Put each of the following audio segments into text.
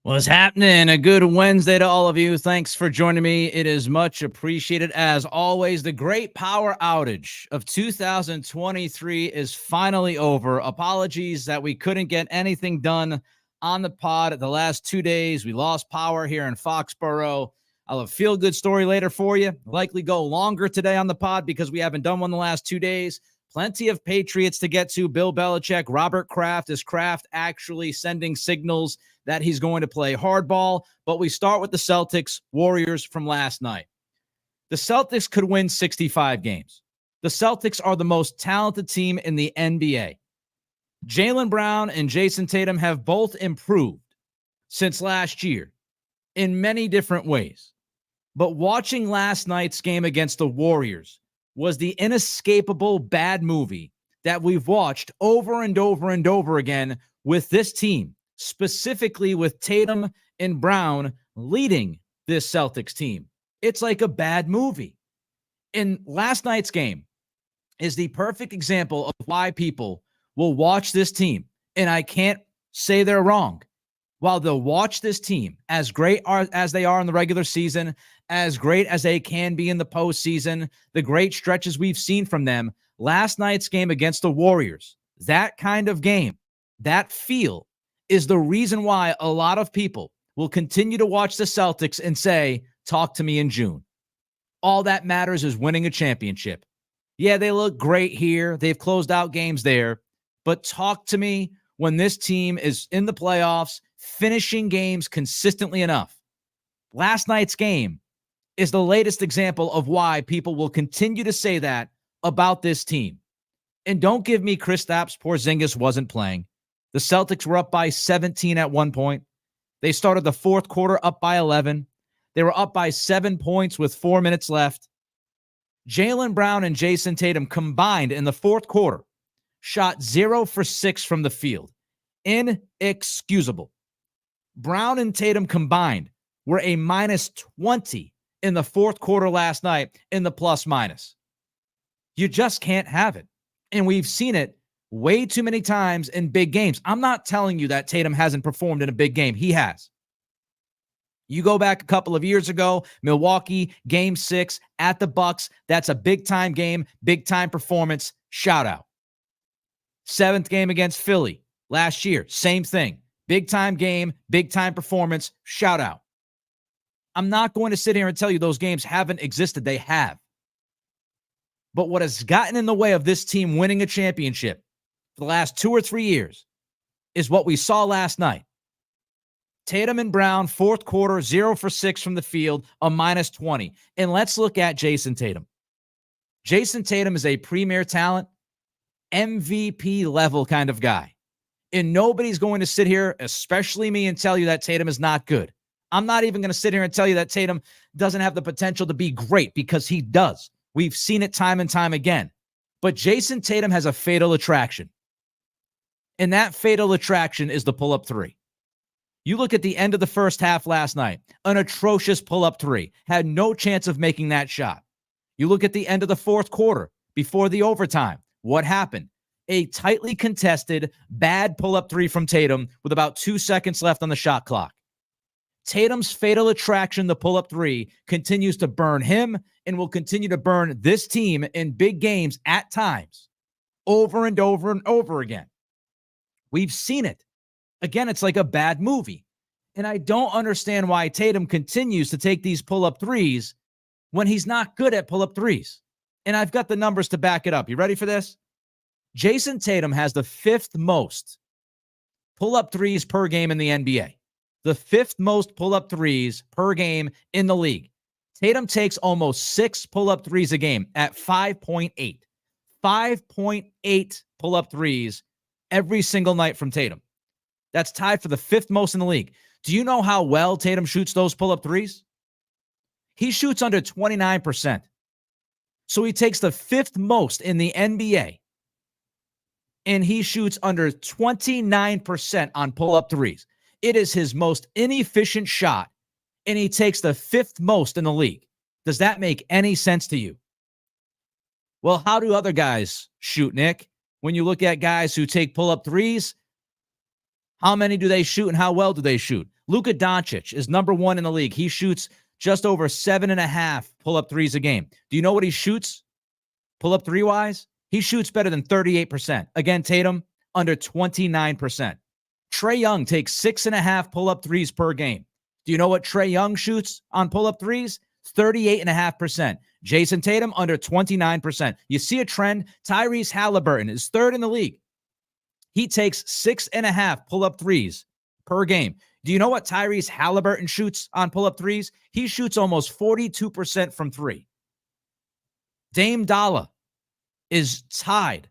What's happening? A good Wednesday to all of you. Thanks for joining me. It is much appreciated. As always, the great power outage of 2023 is finally over. Apologies that we couldn't get anything done on the pod the last 2 days. We lost power here in Foxborough. I'll have a feel-good story later for you. Likely go longer today on the pod because we haven't done one the last 2 days. Plenty of Patriots to get to. Bill Belichick, Robert Kraft. Is Kraft actually sending signals that he's going to play hardball? But we start with the Celtics Warriors from last night. The Celtics could win 65 games. The Celtics are the most talented team in the NBA. Jaylen Brown and Jayson Tatum have both improved since last year in many different ways. But watching last night's game against the Warriors was the inescapable bad movie that we've watched over and over and over again with this team, specifically with Tatum and Brown leading this Celtics team. It's like a bad movie. And last night's game is the perfect example of why people will watch this team. And I can't say they're wrong. While they'll watch this team, as great as they are in the regular season, as great as they can be in the postseason, the great stretches we've seen from them, last night's game against the Warriors, that kind of game, that feel is the reason why a lot of people will continue to watch the Celtics and say, talk to me in June. All that matters is winning a championship. Yeah, they look great here. They've closed out games there. But talk to me when this team is in the playoffs, finishing games consistently enough. Last night's game is the latest example of why people will continue to say that about this team. And don't give me Kristaps Porzingis wasn't playing. The Celtics were up by 17 at one point. They started the fourth quarter up by 11. They were up by 7 points with 4 minutes left. Jaylen Brown and Jayson Tatum combined in the fourth quarter shot 0 for 6 from the field. Inexcusable. Brown and Tatum combined were a minus 20 in the fourth quarter last night in the plus minus. You just can't have it. And we've seen it way too many times in big games. I'm not telling you that Tatum hasn't performed in a big game. He has. You go back a couple of years ago, Milwaukee, Game 6 at the Bucks. That's a big-time game, big-time performance. Shout out. 7th game against Philly last year, same thing. Big-time game, big-time performance. Shout out. I'm not going to sit here and tell you those games haven't existed. They have. But what has gotten in the way of this team winning a championship for the last 2 or 3 years is what we saw last night. Tatum and Brown, fourth quarter, 0 for 6 from the field, a minus 20. And let's look at Jayson Tatum. Jayson Tatum is a premier talent, MVP level kind of guy. And nobody's going to sit here, especially me, and tell you that Tatum is not good. I'm not even going to sit here and tell you that Tatum doesn't have the potential to be great, because he does. We've seen it time and time again. But Jayson Tatum has a fatal attraction. And that fatal attraction is the pull-up three. You look at the end of the first half last night, an atrocious pull-up three. Had no chance of making that shot. You look at the end of the fourth quarter, before the overtime. What happened? A tightly contested, bad pull-up three from Tatum with about 2 seconds left on the shot clock. Tatum's fatal attraction, the pull-up three, continues to burn him and will continue to burn this team in big games at times, over and over and over again. We've seen it. Again, it's like a bad movie. And I don't understand why Tatum continues to take these pull-up threes when he's not good at pull-up threes. And I've got the numbers to back it up. You ready for this? Jayson Tatum has the 5th most pull-up threes per game in the NBA. The 5th most pull-up threes per game in the league. Tatum takes almost 6 pull-up threes a game at 5.8. 5.8 pull-up threes every single night from Tatum. That's tied for the 5th most in the league. Do you know how well Tatum shoots those pull-up threes? He shoots under 29%. So he takes the 5th most in the NBA, and he shoots under 29% on pull-up threes. It is his most inefficient shot, and he takes the 5th most in the league. Does that make any sense to you? Well, how do other guys shoot, Nick? When you look at guys who take pull-up threes, how many do they shoot and how well do they shoot? Luka Doncic is number one in the league. He shoots just over 7.5 pull-up threes a game. Do you know what he shoots pull-up three-wise? He shoots better than 38%. Again, Tatum, under 29%. Trae Young takes 6.5 pull-up threes per game. Do you know what Trae Young shoots on pull-up threes? 38.5%. Jayson Tatum, under 29%. You see a trend? Tyrese Halliburton is third in the league. He takes 6.5 pull-up threes per game. Do you know what Tyrese Halliburton shoots on pull-up threes? He shoots almost 42% from three. Dame Dollar is tied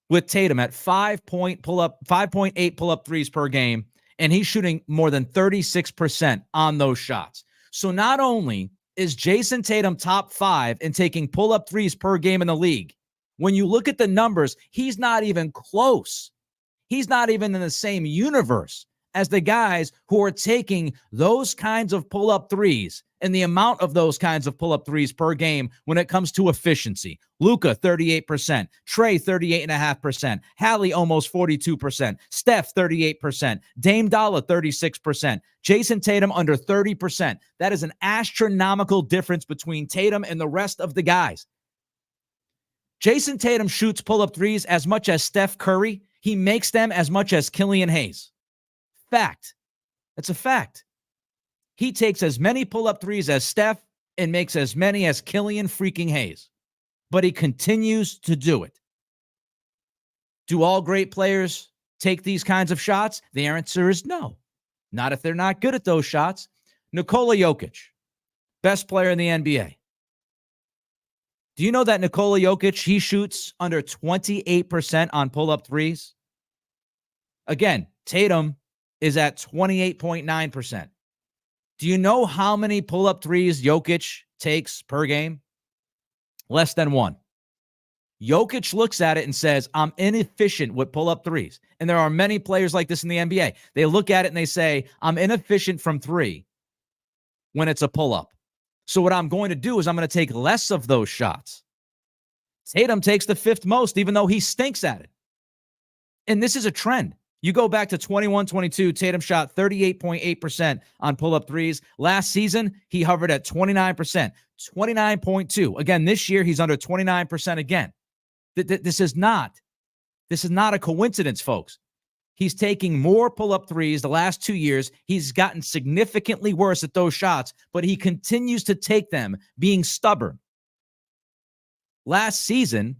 with Tatum at 5.8 pull-up threes per game, and he's shooting more than 36% on those shots. So not only is Jayson Tatum top 5 in taking pull-up threes per game in the league, when you look at the numbers, he's not even close. He's not even in the same universe as the guys who are taking those kinds of pull-up threes and the amount of those kinds of pull-up threes per game when it comes to efficiency. Luka, 38%. Trae, 38.5%. Hallie, almost 42%. Steph, 38%. Dame Dollar, 36%. Jayson Tatum, under 30%. That is an astronomical difference between Tatum and the rest of the guys. Jayson Tatum shoots pull-up threes as much as Steph Curry. He makes them as much as Killian Hayes. Fact. That's a fact. He takes as many pull-up threes as Steph and makes as many as Killian freaking Hayes. But he continues to do it. Do all great players take these kinds of shots? The answer is no. Not if they're not good at those shots. Nikola Jokic, best player in the NBA. Do you know that Nikola Jokic, he shoots under 28% on pull-up threes? Again, Tatum is at 28.9%. Do you know how many pull-up threes Jokic takes per game? Less than one. Jokic looks at it and says, I'm inefficient with pull-up threes. And there are many players like this in the NBA. They look at it and they say, I'm inefficient from three when it's a pull-up. So what I'm going to do is I'm going to take less of those shots. Tatum takes the fifth most, even though he stinks at it. And this is a trend. You go back to 21-22, Tatum shot 38.8% on pull-up threes. Last season, he hovered at 29%, 29.2. Again, this year, he's under 29% again. This is not a coincidence, folks. He's taking more pull-up threes the last 2 years. He's gotten significantly worse at those shots, but he continues to take them, being stubborn. Last season,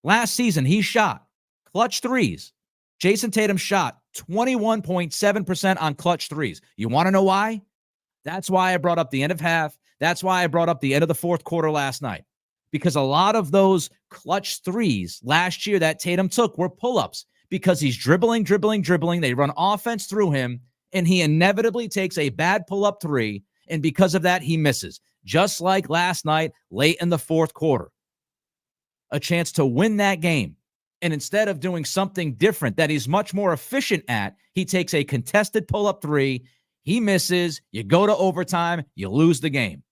he shot clutch threes. Jayson Tatum shot 21.7% on clutch threes. You want to know why? That's why I brought up the end of half. That's why I brought up the end of the fourth quarter last night. Because a lot of those clutch threes last year that Tatum took were pull-ups because he's dribbling. They run offense through him, and he inevitably takes a bad pull-up three, and because of that, he misses. Just like last night, late in the fourth quarter. A chance to win that game. And instead of doing something different that he's much more efficient at, he takes a contested pull-up three. He misses. You go to overtime. You lose the game.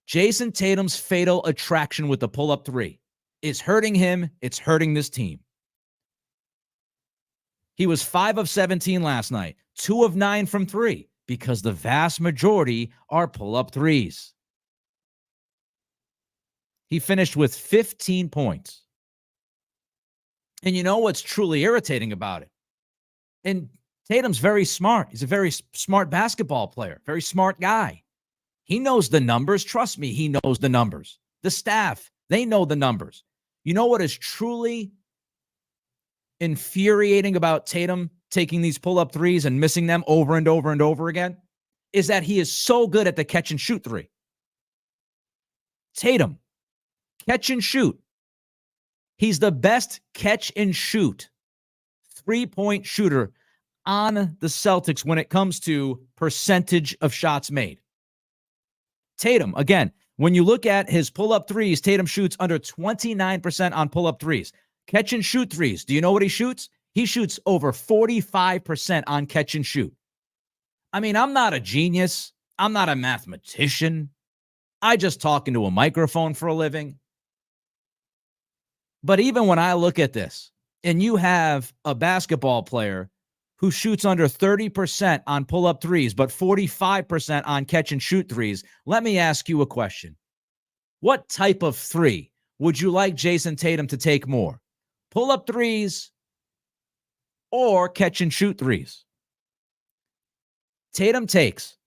Jayson Tatum's fatal attraction with the pull-up three is hurting him. It's hurting this team. He was 5 of 17 last night, 2 of 9 from three, because the vast majority are pull-up threes. He finished with 15 points. And you know what's truly irritating about it? And Tatum's very smart. He's a very smart basketball player, very smart guy. He knows the numbers. Trust me, he knows the numbers. The staff, they know the numbers. You know what is truly infuriating about Tatum taking these pull-up threes and missing them over and over and over again? Is that he is so good at the catch and shoot three. Tatum, catch and shoot. He's the best catch and shoot three-point shooter on the Celtics when it comes to percentage of shots made. Tatum, again, when you look at his pull-up threes, Tatum shoots under 29% on pull-up threes. Catch and shoot threes. Do you know what he shoots? He shoots over 45% on catch and shoot. I mean, I'm not a genius. I'm not a mathematician. I just talk into a microphone for a living. But even when I look at this, and you have a basketball player who shoots under 30% on pull-up threes, but 45% on catch-and-shoot threes, let me ask you a question. What type of three would you like Jayson Tatum to take more? Pull-up threes or catch-and-shoot threes? Tatum takes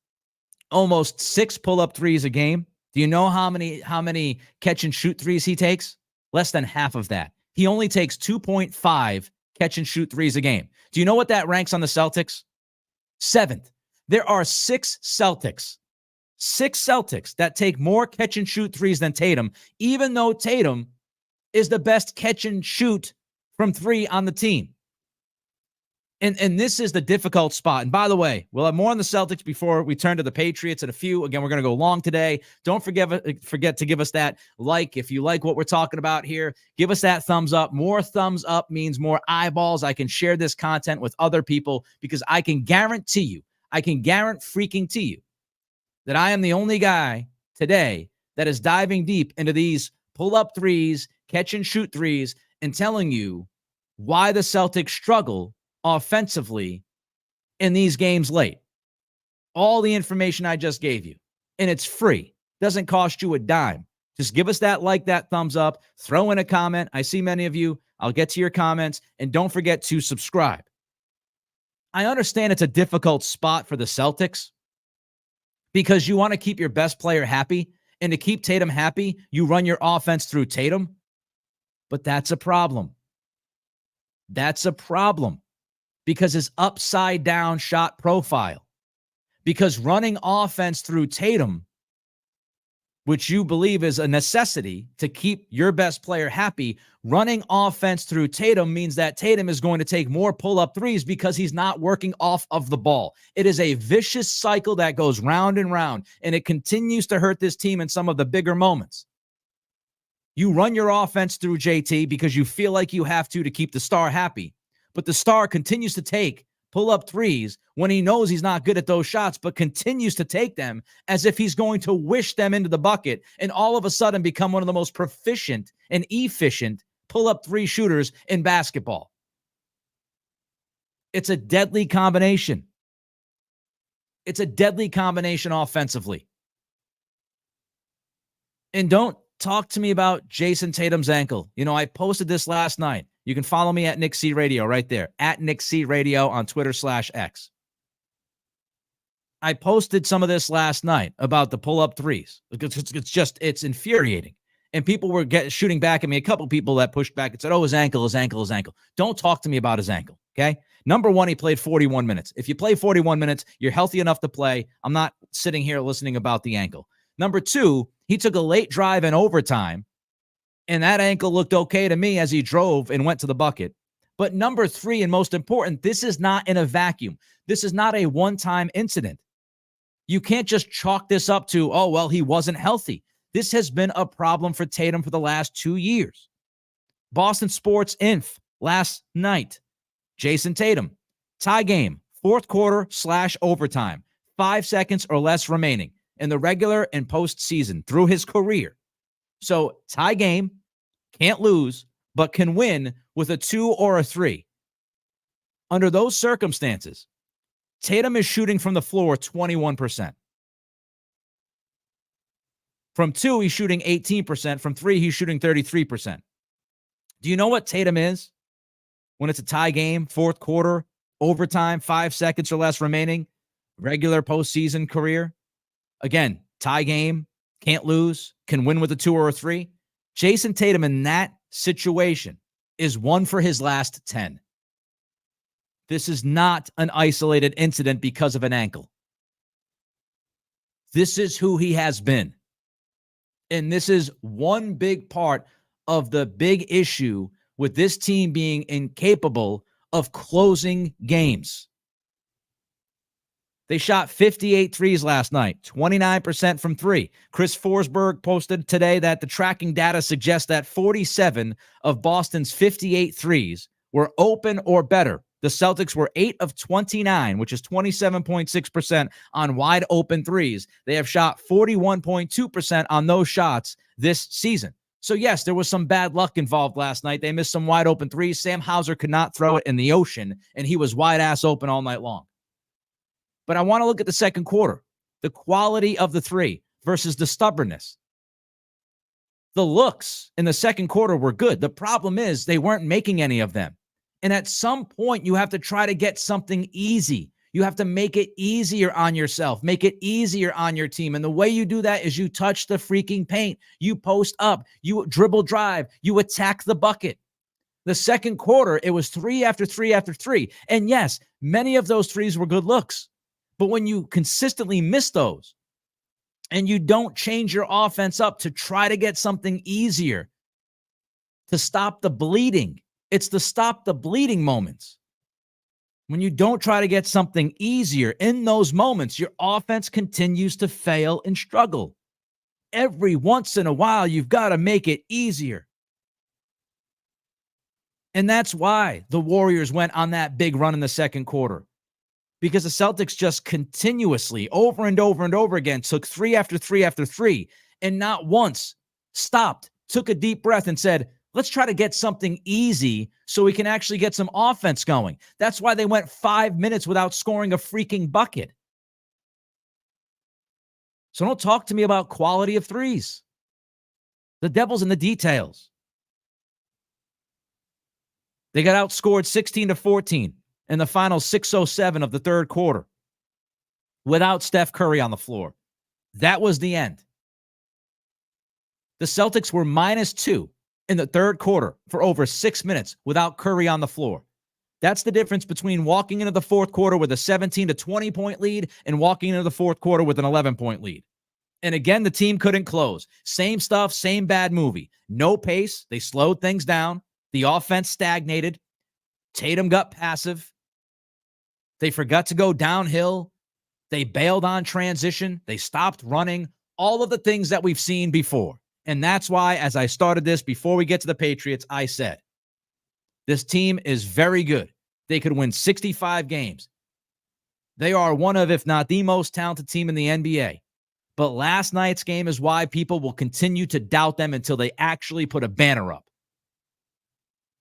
almost 6 pull-up threes a game. Do you know how many catch-and-shoot threes he takes? Less than half of that. He only takes 2.5 catch-and-shoot threes a game. Do you know what that ranks on the Celtics? 7th. There are 6 Celtics that take more catch-and-shoot threes than Tatum, even though Tatum is the best catch-and-shoot from 3 on the team. And this is the difficult spot. And by the way, we'll have more on the Celtics before we turn to the Patriots and a few. Again, we're going to go long today. Don't forget to give us that like. If you like what we're talking about here, give us that thumbs up. More thumbs up means more eyeballs. I can share this content with other people because I can guarantee you that I am the only guy today that is diving deep into these pull-up threes, catch-and-shoot threes, and telling you why the Celtics struggle offensively in these games late. All the information I just gave you. And it's free. Doesn't cost you a dime. Just give us that like, that thumbs up. Throw in a comment. I see many of you. I'll get to your comments. And don't forget to subscribe. I understand it's a difficult spot for the Celtics because you want to keep your best player happy. And to keep Tatum happy, you run your offense through Tatum. But that's a problem. That's a problem. Because his upside down shot profile, because running offense through Tatum, which you believe is a necessity to keep your best player happy, running offense through Tatum means that Tatum is going to take more pull-up threes because he's not working off of the ball. It is a vicious cycle that goes round and round, and it continues to hurt this team in some of the bigger moments. You run your offense through JT because you feel like you have to keep the star happy. But the star continues to take pull-up threes when he knows he's not good at those shots, but continues to take them as if he's going to wish them into the bucket and all of a sudden become one of the most proficient and efficient pull-up three shooters in basketball. It's a deadly combination. It's a deadly combination offensively. And don't talk to me about Jayson Tatum's ankle. You know, I posted this last night. You can follow me at Nick C Radio right there, at Nick C Radio on Twitter/X. I posted some of this last night about the pull-up threes. It's infuriating. And people were shooting back at me. A couple people that pushed back and said, oh, his ankle. Don't talk to me about his ankle, okay? Number one, he played 41 minutes. If you play 41 minutes, you're healthy enough to play. I'm not sitting here listening about the ankle. Number two, he took a late drive in overtime, and that ankle looked okay to me as he drove and went to the bucket. But number three, and most important, this is not in a vacuum. This is not a one-time incident. You can't just chalk this up to, oh, well, he wasn't healthy. This has been a problem for Tatum for the last 2 years. Boston Sports Inf. last night. Jayson Tatum, tie game, fourth quarter/overtime, 5 seconds or less remaining in the regular and postseason through his career. So tie game, can't lose, but can win with a 2 or a 3. Under those circumstances, Tatum is shooting from the floor 21%. From 2, he's shooting 18%. From 3, he's shooting 33%. Do you know what Tatum is when it's a tie game, fourth quarter, overtime, 5 seconds or less remaining, regular postseason career? Again, tie game, can't lose, can win with a 2 or a 3. Jayson Tatum in that situation is 1 for his last 10. This is not an isolated incident because of an ankle. This is who he has been. And this is one big part of the big issue with this team being incapable of closing games. They shot 58 threes last night, 29% from 3. Chris Forsberg posted today that the tracking data suggests that 47 of Boston's 58 threes were open or better. The Celtics were 8 of 29, which is 27.6% on wide open threes. They have shot 41.2% on those shots this season. So, yes, there was some bad luck involved last night. They missed some wide open threes. Sam Hauser could not throw it in the ocean, and he was wide ass open all night long. But I want to look at the second quarter, the quality of the three versus the stubbornness. The looks in the second quarter were good. The problem is they weren't making any of them. And at some point, you have to try to get something easy. You have to make it easier on yourself, make it easier on your team. And the way you do that is you touch the freaking paint. You post up, you dribble drive, you attack the bucket. The second quarter, it was three after three after three. And yes, many of those threes were good looks. But when you consistently miss those and you don't change your offense up to try to get something easier to stop the bleeding, it's the stop the bleeding moments. When you don't try to get something easier in those moments, your offense continues to fail and struggle. Every once in a while, you've got to make it easier. And that's why the Warriors went on that big run in the second quarter. Because the Celtics just continuously, over and over and over again, took three after three after three, and not once stopped, took a deep breath, and said, let's try to get something easy so we can actually get some offense going. That's why they went 5 minutes without scoring a freaking bucket. So don't talk to me about quality of threes. The devil's in the details. They got outscored 16-14 in the final 6:07 of the third quarter without Steph Curry on the floor. That was the end. The Celtics were -2 in the third quarter for over 6 minutes without Curry on the floor. That's the difference between walking into the fourth quarter with a 17-20 point lead and walking into the fourth quarter with an 11-point lead. And again, the team couldn't close. Same stuff, same bad movie. No pace. They slowed things down. The offense stagnated. Tatum got passive. They forgot to go downhill. They bailed on transition. They stopped running. All of the things that we've seen before. And that's why, as I started this, before we get to the Patriots, I said, this team is very good. They could win 65 games. They are one of, if not the most talented team in the NBA. But last night's game is why people will continue to doubt them until they actually put a banner up.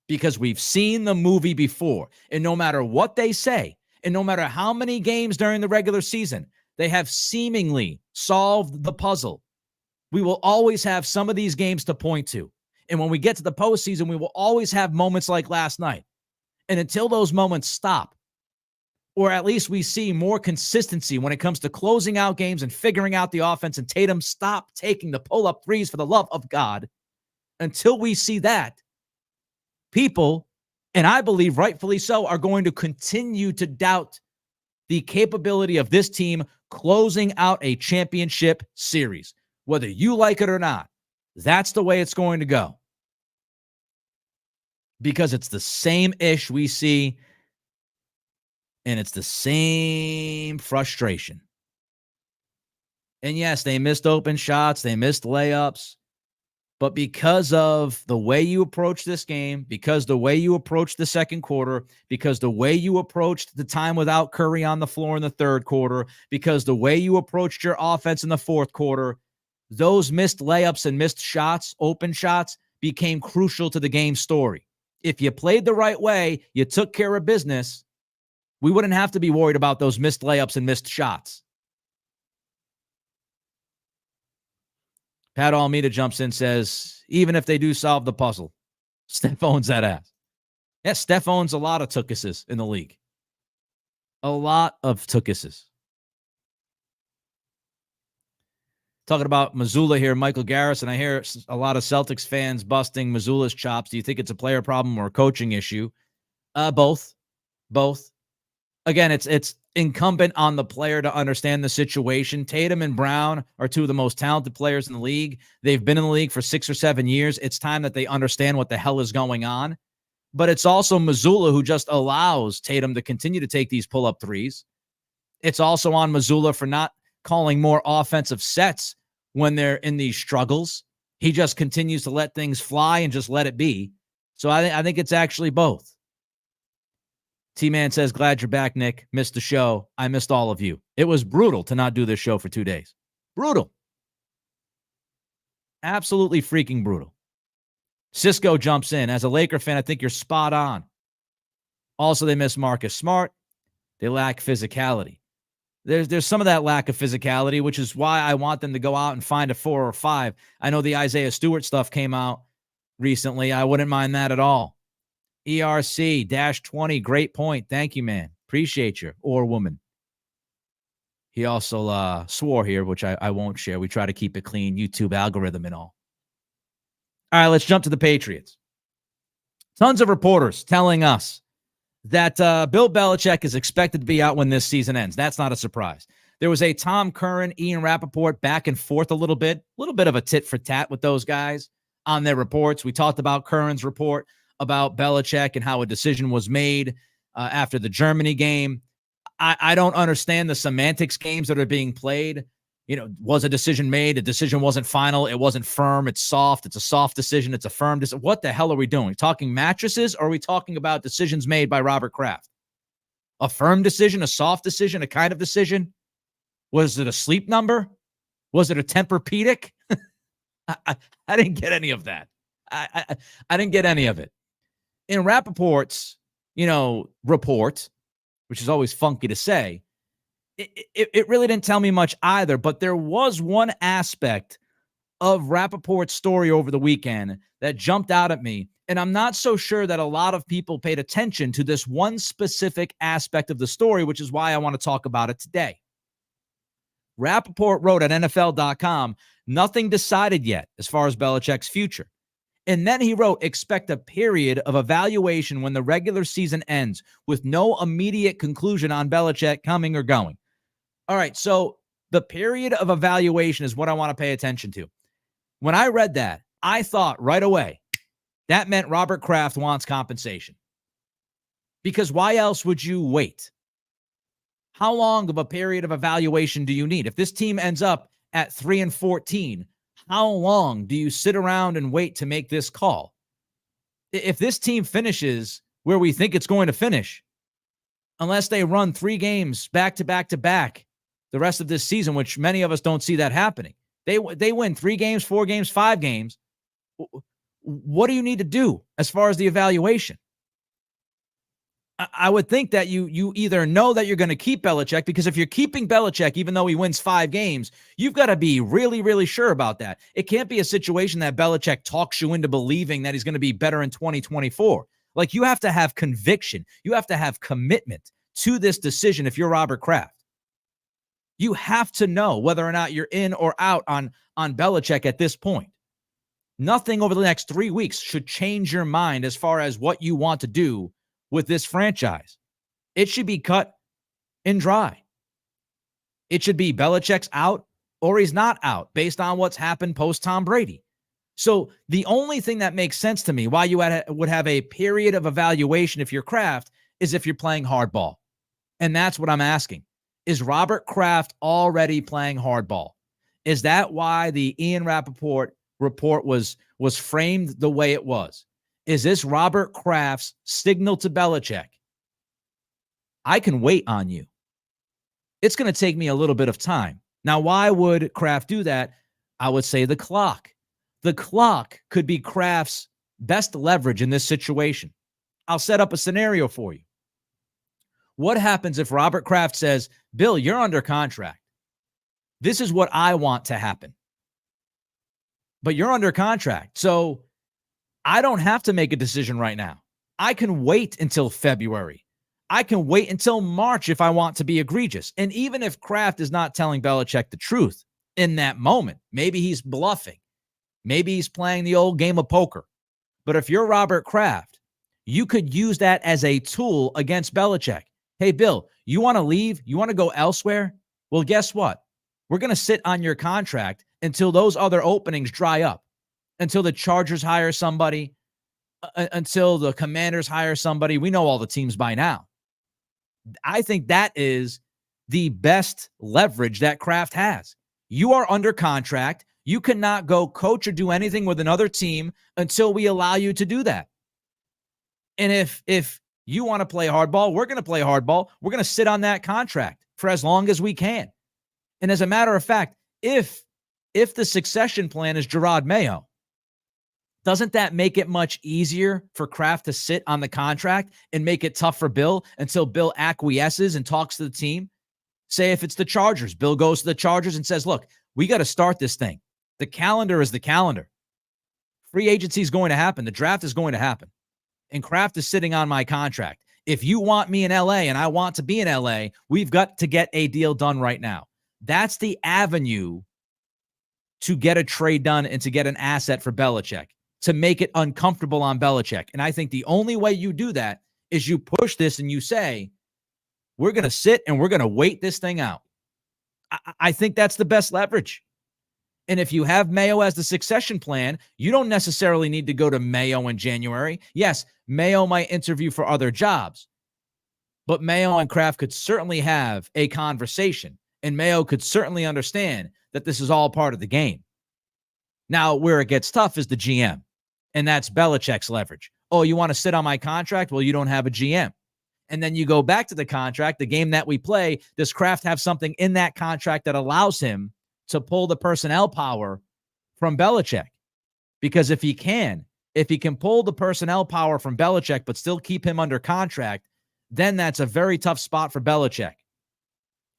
Because we've seen the movie before. And no matter what they say, and no matter how many games during the regular season, they have seemingly solved the puzzle. We will always have some of these games to point to. And when we get to the postseason, we will always have moments like last night. And until those moments stop, or at least we see more consistency when it comes to closing out games and figuring out the offense, and Tatum stop taking the pull-up threes for the love of God, until we see that, people, and I believe rightfully so, are going to continue to doubt the capability of this team closing out a championship series. Whether you like it or not, that's the way it's going to go. Because it's the same ish we see, and it's the same frustration. And yes, they missed open shots, they missed layups, but because of the way you approach this game, because the way you approached the second quarter, because the way you approached the time without Curry on the floor in the third quarter, because the way you approached your offense in the fourth quarter, those missed layups and missed shots, open shots, became crucial to the game story. If you played the right way, you took care of business, we wouldn't have to be worried about those missed layups and missed shots. Pat Almeida jumps in, says, even if they do solve the puzzle, Steph owns that ass. Yeah, Steph owns a lot of tookuses in the league. A lot of tookuses. Talking about Mazzulla here, Michael Garrison. I hear a lot of Celtics fans busting Mazzulla's chops. Do you think it's a player problem or a coaching issue? Both. Again, it's incumbent on the player to understand the situation. Tatum and Brown are two of the most talented players in the league. They've been in the league for 6 or 7 years. It's time that they understand what the hell is going on. But it's also Mazzulla who just allows Tatum to continue to take these pull-up threes. It's also on Mazzulla for not calling more offensive sets when they're in these struggles. He just continues to let things fly and just let it be. So I think it's actually both. T-Man says, glad you're back, Nick. Missed the show. I missed all of you. It was brutal to not do this show for 2 days. Brutal. Absolutely freaking brutal. Cisco jumps in. As a Laker fan, I think you're spot on. Also, they miss Marcus Smart. They lack physicality. There's some of that lack of physicality, which is why I want them to go out and find a 4 or 5. I know the Isaiah Stewart stuff came out recently. I wouldn't mind that at all. ERC-20, great point. Thank you, man. Appreciate you, or woman. He also swore here, which I won't share. We try to keep it clean, YouTube algorithm and all. All right, let's jump to the Patriots. Tons of reporters telling us that Bill Belichick is expected to be out when this season ends. That's not a surprise. There was a Tom Curran, Ian Rappaport back and forth a little bit of a tit for tat with those guys on their reports. We talked about Curran's report about Belichick and how a decision was made after the Germany game. I don't understand the semantics games that are being played. You know, was a decision made? A decision wasn't final. It wasn't firm. It's soft. It's a soft decision. It's a firm decision. What the hell are we doing? Talking mattresses, or are we talking about decisions made by Robert Kraft? A firm decision, a soft decision, a kind of decision? Was it a sleep number? Was it a Tempur-Pedic? I didn't get any of that. I didn't get any of it. In Rappaport's, report, which is always funky to say, it really didn't tell me much either, but there was one aspect of Rappaport's story over the weekend that jumped out at me, and I'm not so sure that a lot of people paid attention to this one specific aspect of the story, which is why I want to talk about it today. Rappaport wrote at NFL.com, nothing decided yet as far as Belichick's future. And then he wrote, expect a period of evaluation when the regular season ends with no immediate conclusion on Belichick coming or going. All right, so the period of evaluation is what I want to pay attention to. When I read that, I thought right away that meant Robert Kraft wants compensation. Because why else would you wait? How long of a period of evaluation do you need? If this team ends up at 3-14, how long do you sit around and wait to make this call? If this team finishes where we think it's going to finish, unless they run 3 games back to back to back the rest of this season, which many of us don't see that happening. They win 3 games, 4 games, 5 games. What do you need to do as far as the evaluation? I would think that you either know that you're going to keep Belichick, because if you're keeping Belichick, even though he wins 5 games, you've got to be really, really sure about that. It can't be a situation that Belichick talks you into believing that he's going to be better in 2024. Like, you have to have conviction. You have to have commitment to this decision if you're Robert Kraft. You have to know whether or not you're in or out on Belichick at this point. Nothing over the next 3 weeks should change your mind as far as what you want to do with this franchise. It should be cut and dry. It should be Belichick's out or he's not out based on what's happened post Tom Brady. So the only thing that makes sense to me why you would have a period of evaluation if you're Kraft is if you're playing hardball. And that's what I'm asking. Is Robert Kraft already playing hardball? Is that why the Ian Rappaport report was framed the way it was? Is this Robert Kraft's signal to Belichick? I can wait on you. It's going to take me a little bit of time. Now, why would Kraft do that? I would say the clock. The clock could be Kraft's best leverage in this situation. I'll set up a scenario for you. What happens if Robert Kraft says, Bill, you're under contract. This is what I want to happen. But you're under contract. So I don't have to make a decision right now. I can wait until February. I can wait until March if I want to be egregious. And even if Kraft is not telling Belichick the truth in that moment, maybe he's bluffing. Maybe he's playing the old game of poker. But if you're Robert Kraft, you could use that as a tool against Belichick. Hey, Bill, you want to leave? You want to go elsewhere? Well, guess what? We're going to sit on your contract until those other openings dry up. Until the Chargers hire somebody, until the Commanders hire somebody. We know all the teams by now. I think that is the best leverage that Kraft has. You are under contract. You cannot go coach or do anything with another team until we allow you to do that. And if you want to play hardball, we're going to play hardball. We're going to sit on that contract for as long as we can. And as a matter of fact, if the succession plan is Gerard Mayo, Doesn't that make it much easier for Kraft to sit on the contract and make it tough for Bill until Bill acquiesces and talks to the team? Say if it's the Chargers, Bill goes to the Chargers and says, look, we got to start this thing. The calendar is the calendar. Free agency is going to happen. The draft is going to happen. And Kraft is sitting on my contract. If you want me in LA and I want to be in LA, we've got to get a deal done right now. That's the avenue to get a trade done and to get an asset for Belichick, to make it uncomfortable on Belichick. And I think the only way you do that is you push this and you say, we're going to sit and we're going to wait this thing out. I think that's the best leverage. And if you have Mayo as the succession plan, you don't necessarily need to go to Mayo in January. Yes, Mayo might interview for other jobs, but Mayo and Kraft could certainly have a conversation, and Mayo could certainly understand that this is all part of the game. Now, where it gets tough is the GM, and that's Belichick's leverage. Oh, you want to sit on my contract? Well, you don't have a GM. And then you go back to the contract, the game that we play. Does Kraft have something in that contract that allows him to pull the personnel power from Belichick? Because if he can pull the personnel power from Belichick but still keep him under contract, then that's a very tough spot for Belichick.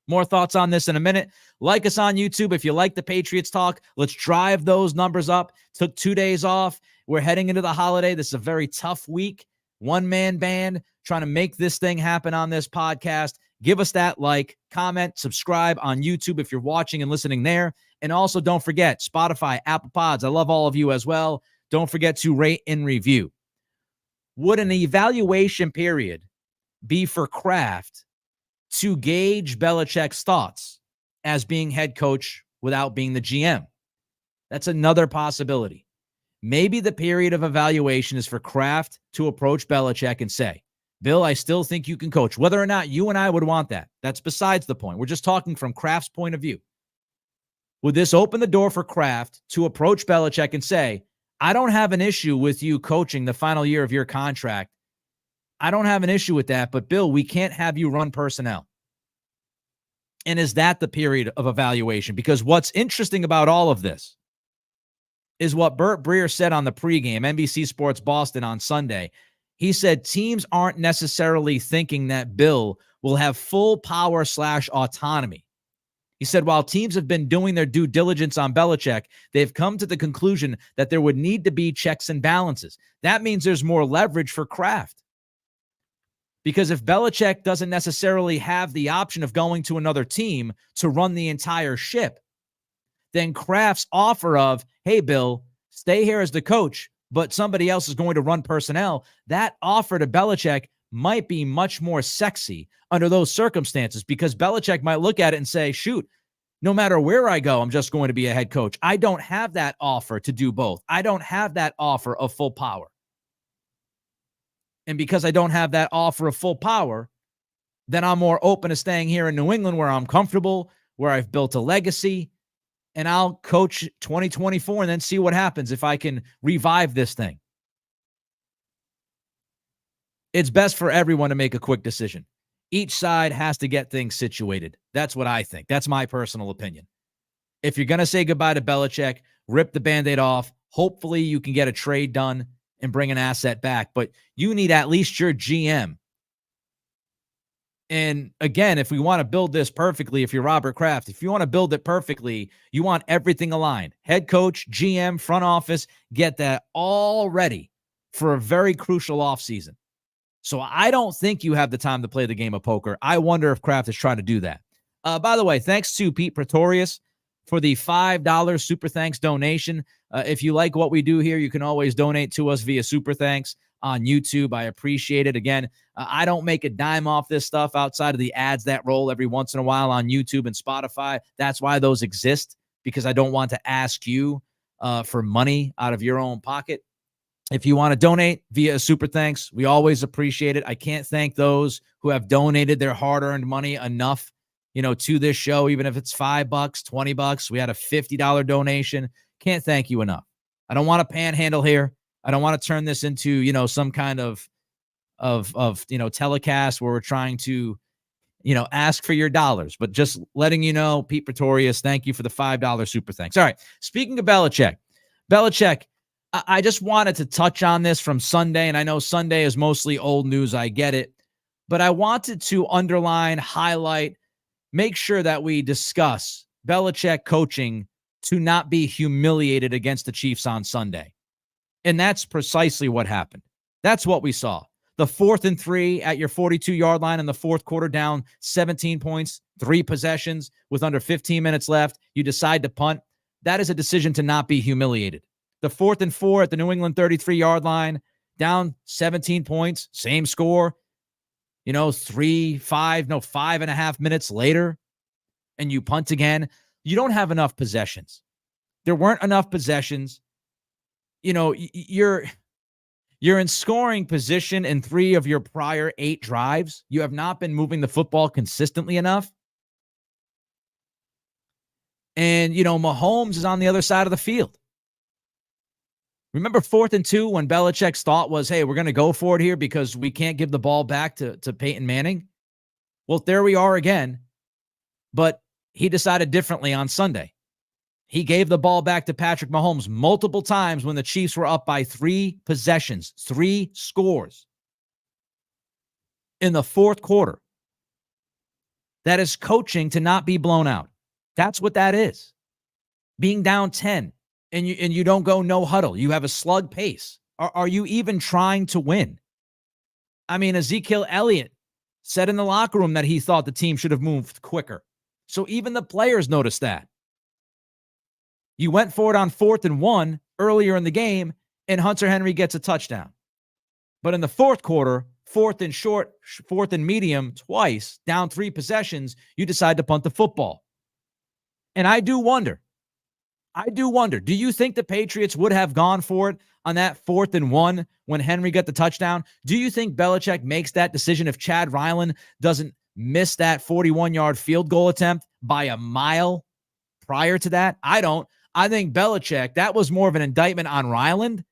More thoughts on this in a minute. Like us on YouTube. If you like the Patriots talk, let's drive those numbers up. Took 2 days off. We're heading into the holiday. This is a very tough week. One-man band trying to make this thing happen on this podcast. Give us that like, comment, subscribe on YouTube if you're watching and listening there. And also don't forget, Spotify, Apple Pods. I love all of you as well. Don't forget to rate and review. Would an evaluation period be for Kraft to gauge Belichick's thoughts as being head coach without being the GM? That's another possibility. Maybe the period of evaluation is for Kraft to approach Belichick and say, Bill, I still think you can coach. Whether or not you and I would want that, that's besides the point. We're just talking from Kraft's point of view. Would this open the door for Kraft to approach Belichick and say, I don't have an issue with you coaching the final year of your contract. I don't have an issue with that, but Bill, we can't have you run personnel. And is that the period of evaluation? Because what's interesting about all of this is what Burt Breer said on the pregame, NBC Sports Boston on Sunday. He said teams aren't necessarily thinking that Bill will have full power / autonomy. He said while teams have been doing their due diligence on Belichick, they've come to the conclusion that there would need to be checks and balances. That means there's more leverage for Kraft. Because if Belichick doesn't necessarily have the option of going to another team to run the entire ship, then Kraft's offer of, hey, Bill, stay here as the coach, but somebody else is going to run personnel, that offer to Belichick might be much more sexy under those circumstances, because Belichick might look at it and say, shoot, no matter where I go, I'm just going to be a head coach. I don't have that offer to do both. I don't have that offer of full power. And because I don't have that offer of full power, then I'm more open to staying here in New England where I'm comfortable, where I've built a legacy, and I'll coach 2024 and then see what happens if I can revive this thing. It's best for everyone to make a quick decision. Each side has to get things situated. That's what I think. That's my personal opinion. If you're going to say goodbye to Belichick, rip the Band-Aid off. Hopefully you can get a trade done and bring an asset back, but you need at least your GM. And again, if we want to build this perfectly, if you're Robert Kraft, if you want to build it perfectly, you want everything aligned. Head coach, GM, front office, get that all ready for a very crucial offseason. So I don't think you have the time to play the game of poker. I wonder if Kraft is trying to do that. By the way, thanks to Pete Pretorius for the $5 Super Thanks donation. If you like what we do here, you can always donate to us via Super Thanks on YouTube. I appreciate it. Again, I don't make a dime off this stuff outside of the ads that roll every once in a while on YouTube and Spotify. That's why those exist, because I don't want to ask you for money out of your own pocket. If you want to donate via Super Thanks, we always appreciate it. I can't thank those who have donated their hard-earned money enough, to this show, even if it's $5, $20. We had a $50 donation. Can't thank you enough. I don't want to panhandle here. I don't want to turn this into, some kind of telecast where we're trying to, ask for your dollars, but just letting you know, Pete Pretorius, thank you for the $5 Super Thanks. All right. Speaking of Belichick, I just wanted to touch on this from Sunday, and I know Sunday is mostly old news. I get it. But I wanted to underline, highlight, make sure that we discuss Belichick coaching to not be humiliated against the Chiefs on Sunday. And that's precisely what happened. That's what we saw. The 4th and 3 at your 42-yard line in the fourth quarter, down 17 points, 3 possessions with under 15 minutes left. You decide to punt. That is a decision to not be humiliated. The 4th and 4 at the New England 33-yard line, down 17 points, same score. 5.5 minutes later, and you punt again. You don't have enough possessions. There weren't enough possessions. You're in scoring position in 3 of your prior 8 drives. You have not been moving the football consistently enough. And, Mahomes is on the other side of the field. Remember 4th and 2 when Belichick's thought was, hey, we're going to go for it here because we can't give the ball back to Peyton Manning? Well, there we are again. But he decided differently on Sunday. He gave the ball back to Patrick Mahomes multiple times when the Chiefs were up by 3 possessions, 3 scores in the fourth quarter. That is coaching to not be blown out. That's what that is. Being down 10 and you don't go no huddle. You have a slug pace. Are you even trying to win? I mean, Ezekiel Elliott said in the locker room that he thought the team should have moved quicker. So even the players noticed that. You went for it on 4th and 1 earlier in the game, and Hunter Henry gets a touchdown. But in the fourth quarter, 4th and short, 4th and medium, twice, down 3 possessions, you decide to punt the football. And I do wonder, do you think the Patriots would have gone for it on that 4th and 1 when Henry got the touchdown? Do you think Belichick makes that decision if Chad Ryland doesn't miss that 41-yard field goal attempt by a mile prior to that? I don't. I think Belichick, that was more of an indictment on Ryland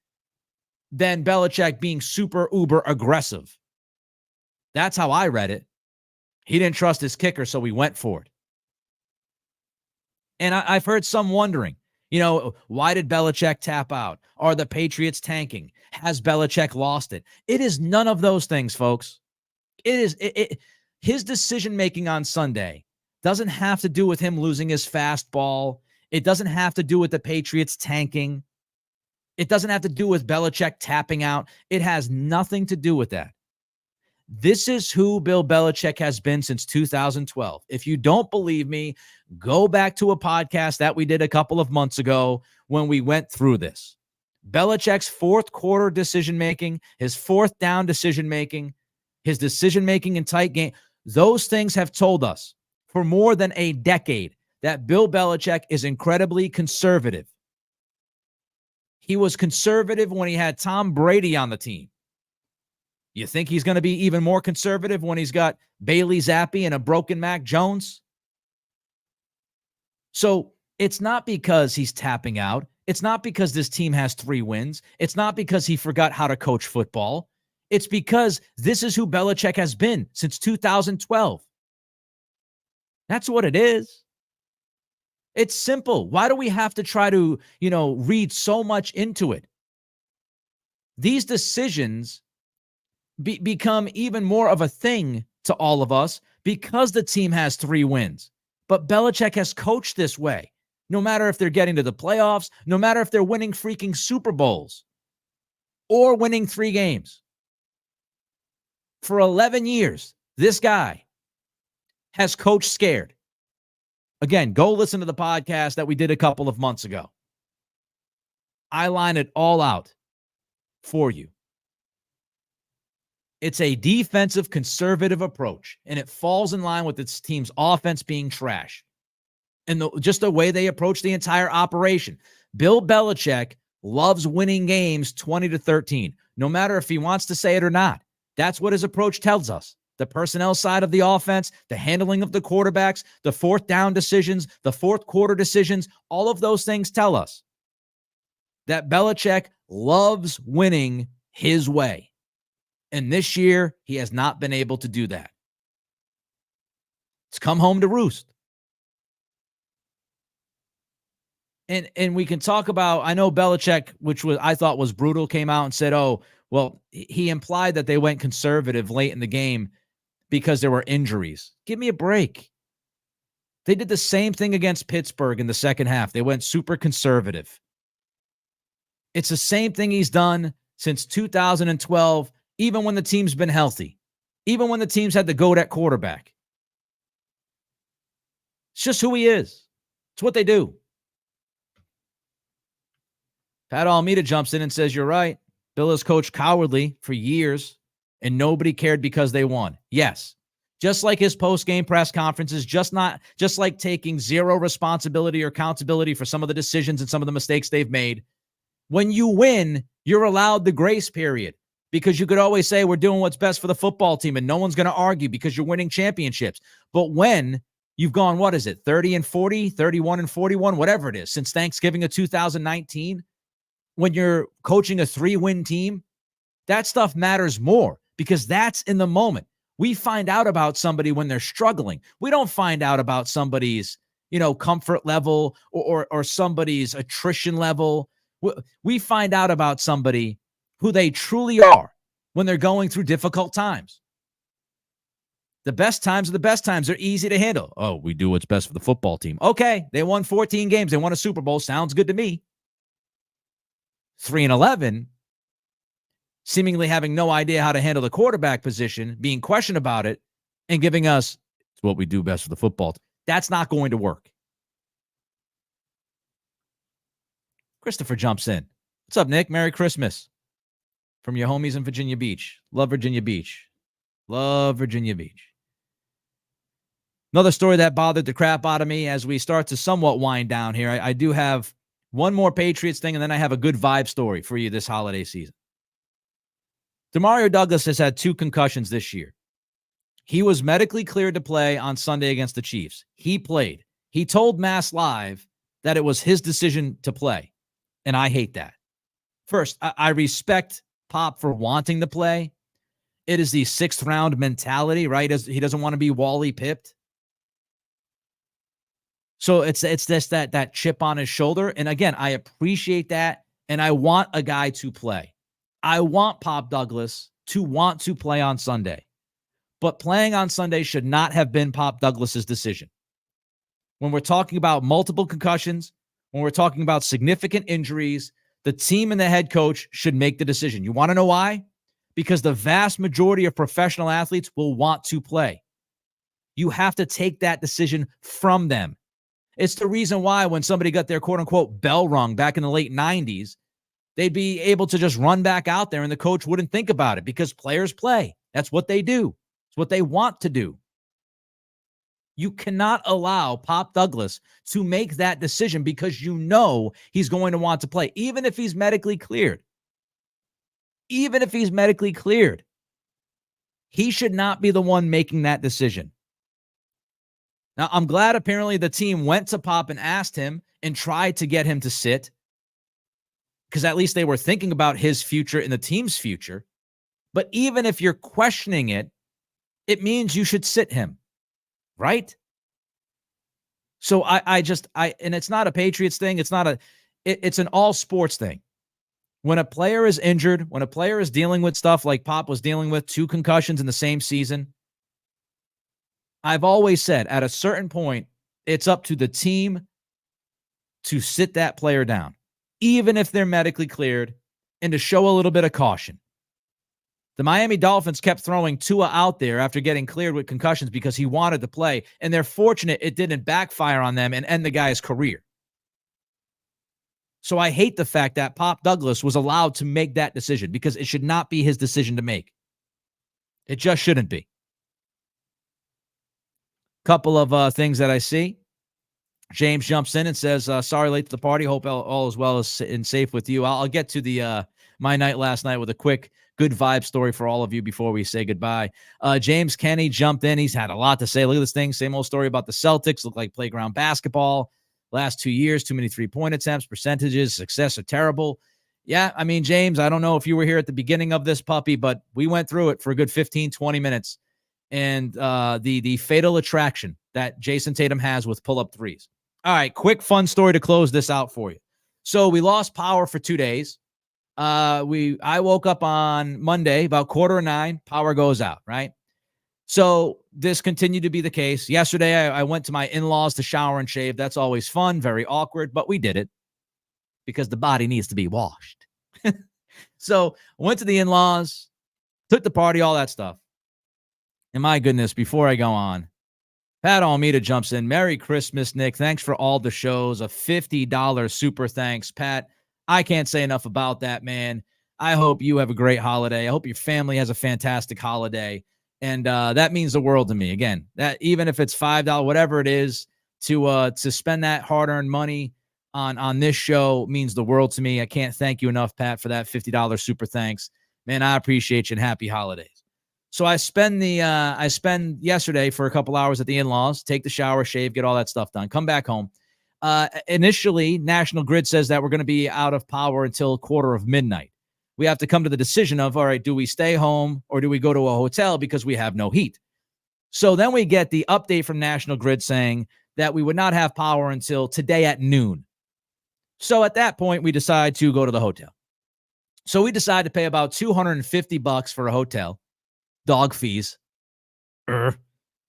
than Belichick being super uber aggressive. That's how I read it. He didn't trust his kicker, so he went for it. And I've heard some wondering, why did Belichick tap out? Are the Patriots tanking? Has Belichick lost it? It is none of those things, folks. His decision-making on Sunday doesn't have to do with him losing his fastball. It doesn't have to do with the Patriots tanking. It doesn't have to do with Belichick tapping out. It has nothing to do with that. This is who Bill Belichick has been since 2012. If you don't believe me, go back to a podcast that we did a couple of months ago when we went through this. Belichick's fourth quarter decision-making, his 4th down decision-making, his decision-making in tight game, those things have told us for more than a decade that Bill Belichick is incredibly conservative. He was conservative when he had Tom Brady on the team. You think he's going to be even more conservative when he's got Bailey Zappi and a broken Mac Jones? So it's not because he's tapping out. It's not because this team has 3 wins. It's not because he forgot how to coach football. It's because this is who Belichick has been since 2012. That's what it is. It's simple. Why do we have to try to, read so much into it? These decisions become even more of a thing to all of us because the team has 3 wins. But Belichick has coached this way, no matter if they're getting to the playoffs, no matter if they're winning freaking Super Bowls or winning 3 games. For 11 years, this guy has coached scared. Again, go listen to the podcast that we did a couple of months ago. I line it all out for you. It's a defensive conservative approach, and it falls in line with its team's offense being trash. And just the way they approach the entire operation. Bill Belichick loves winning games 20-13, no matter if he wants to say it or not. That's what his approach tells us. The personnel side of the offense, the handling of the quarterbacks, the 4th down decisions, the fourth quarter decisions, all of those things tell us that Belichick loves winning his way. And this year, he has not been able to do that. It's come home to roost. And we can talk about, I know Belichick, which I thought was brutal, came out and said, oh, well, he implied that they went conservative late in the game because there were injuries. Give me a break. They did the same thing against Pittsburgh in the second half. They went super conservative. It's the same thing he's done since 2012, even when the team's been healthy, even when the team's had the GOAT at quarterback. It's just who he is. It's what they do. Pat Almeida jumps in and says, you're right. Bill has coached cowardly for years, and nobody cared because they won. Yes. Just like his post-game press conferences, just like taking zero responsibility or accountability for some of the decisions and some of the mistakes they've made. When you win, you're allowed the grace period because you could always say we're doing what's best for the football team and no one's going to argue because you're winning championships. But when you've gone, 30 and 40, 31 and 41, whatever it is, since Thanksgiving of 2019, when you're coaching a 3-win team, that stuff matters more because that's in the moment. We find out about somebody when they're struggling. We don't find out about somebody's, comfort level or somebody's attrition level. We find out about somebody who they truly are when they're going through difficult times. The best times are the best times. They're easy to handle. Oh, we do what's best for the football team. Okay, they won 14 games. They won a Super Bowl. Sounds good to me. 3-11, seemingly having no idea how to handle the quarterback position, being questioned about it, and giving us, it's what we do best for the football team. That's not going to work. Christopher jumps in. What's up, Nick? Merry Christmas. From your homies in Virginia Beach. Love Virginia Beach. Love Virginia Beach. Another story that bothered the crap out of me as we start to somewhat wind down here. I do have one more Patriots thing, and then I have a good vibe story for you this holiday season. Demario Douglas has had 2 concussions this year. He was medically cleared to play on Sunday against the Chiefs. He played. He told Mass Live that it was his decision to play, and I hate that. First, I respect Pop for wanting to play. It is the 6th round mentality, right? He doesn't want to be Wally pipped. So it's just that chip on his shoulder. And again, I appreciate that. And I want a guy to play. I want Pop Douglas to want to play on Sunday. But playing on Sunday should not have been Pop Douglas's decision. When we're talking about multiple concussions, when we're talking about significant injuries, the team and the head coach should make the decision. You want to know why? Because the vast majority of professional athletes will want to play. You have to take that decision from them. It's the reason why when somebody got their quote-unquote bell rung back in the late 90s, they'd be able to just run back out there and the coach wouldn't think about it because players play. That's what they do. It's what they want to do. You cannot allow Pop Douglas to make that decision because you know he's going to want to play, even if he's medically cleared. Even if he's medically cleared, he should not be the one making that decision. Now, I'm glad apparently the team went to Pop and asked him and tried to get him to sit because at least they were thinking about his future and the team's future. But even if you're questioning it, it means you should sit him, right? So I and it's not a Patriots thing. It's an all sports thing. When a player is injured, when a player is dealing with stuff like Pop was dealing with, 2 concussions in the same season, I've always said at a certain point, it's up to the team to sit that player down, even if they're medically cleared, and to show a little bit of caution. The Miami Dolphins kept throwing Tua out there after getting cleared with concussions because he wanted to play, and they're fortunate it didn't backfire on them and end the guy's career. So I hate the fact that Pop Douglas was allowed to make that decision because it should not be his decision to make. It just shouldn't be. Couple of things that I see. James jumps in and says, sorry late to the party. Hope all is well and safe with you. I'll get to the my night last night with a quick good vibe story for all of you before we say goodbye. James Kenny jumped in. He's had a lot to say. Look at this thing. Same old story about the Celtics. Look like playground basketball. Last 2 years, too many 3-point attempts. Percentages, success are terrible. Yeah, I mean, James, I don't know if you were here at the beginning of this puppy, but we went through it for a good 15, 20 minutes. And the fatal attraction that Jayson Tatum has with pull-up threes. All right, quick fun story to close this out for you. So we lost power for 2 days. I woke up on Monday about 8:45, power goes out, right? So this continued to be the case. Yesterday, I went to my in-laws to shower and shave. That's always fun, very awkward, but we did it because the body needs to be washed. So I went to the in-laws, took the party, all that stuff. And my goodness, before I go on, Pat Almeida jumps in. Merry Christmas, Nick. Thanks for all the shows. A $50 super thanks. Pat, I can't say enough about that, man. I hope you have a great holiday. I hope your family has a fantastic holiday. And that means the world to me. Again, that even if it's $5, whatever it is, to spend that hard-earned money on this show means the world to me. I can't thank you enough, Pat, for that $50 super thanks. Man, I appreciate you and happy holidays. So I spend yesterday for a couple hours at the in-laws, take the shower, shave, get all that stuff done, come back home. Initially, National Grid says that we're going to be out of power until 12:45. We have to come to the decision of, all right, do we stay home or do we go to a hotel because we have no heat? So then we get the update from National Grid saying that we would not have power until today at noon. So at that point, we decide to go to the hotel. So we decide to pay about $250 for a hotel. Dog fees.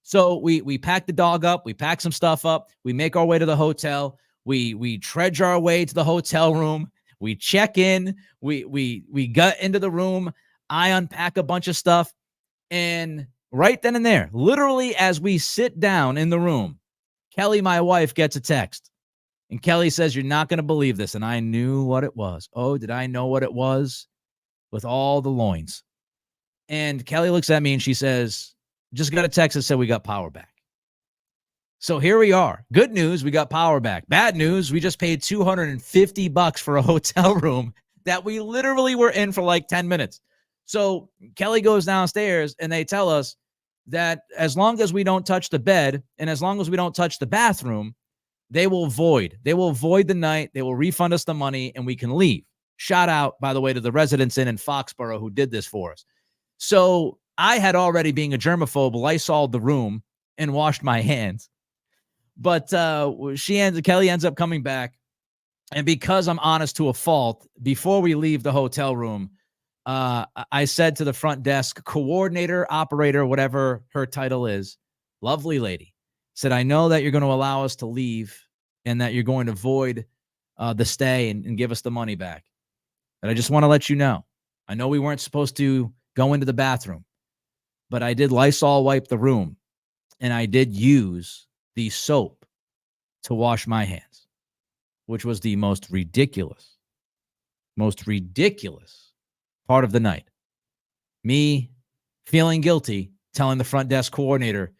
So we pack the dog up, we pack some stuff up, we make our way to the hotel, we trudge our way to the hotel room, we check in, we get into the room, I unpack a bunch of stuff, and right then and there, literally as we sit down in the room, Kelly, my wife, gets a text. And Kelly says, "You're not going to believe this." And I knew what it was. Oh, did I know what it was? With all the loins. And Kelly looks at me and she says, "Just got a text that said we got power back." So here we are. Good news, we got power back. Bad news, we just paid $250 for a hotel room that we literally were in for like 10 minutes. So Kelly goes downstairs and they tell us that as long as we don't touch the bed and as long as we don't touch the bathroom, they will void the night. They will refund us the money and we can leave. Shout out, by the way, to the residents in Foxborough who did this for us. So I had already, being a germaphobe, Lysoled the room and washed my hands. But Kelly ends up coming back. And because I'm honest to a fault, before we leave the hotel room, I said to the front desk coordinator, operator, whatever her title is, lovely lady, said, "I know that you're going to allow us to leave and that you're going to void the stay and give us the money back. But I just want to let you know, I know we weren't supposed to go into the bathroom, but I did Lysol wipe the room and I did use the soap to wash my hands," which was the most ridiculous part of the night. Me feeling guilty, telling the front desk coordinator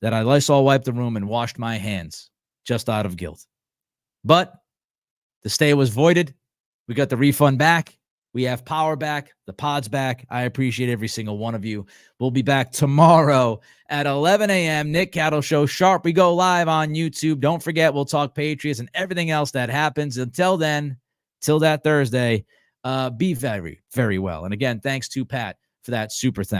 that I Lysol wiped the room and washed my hands just out of guilt. But the stay was voided. We got the refund back. We have power back. The pod's back. I appreciate every single one of you. We'll be back tomorrow at 11 a.m. Nick Cattle Show sharp. We go live on YouTube. Don't forget, we'll talk Patriots and everything else that happens. Until then, till that Thursday, be very, very well. And again, thanks to Pat for that super thanks.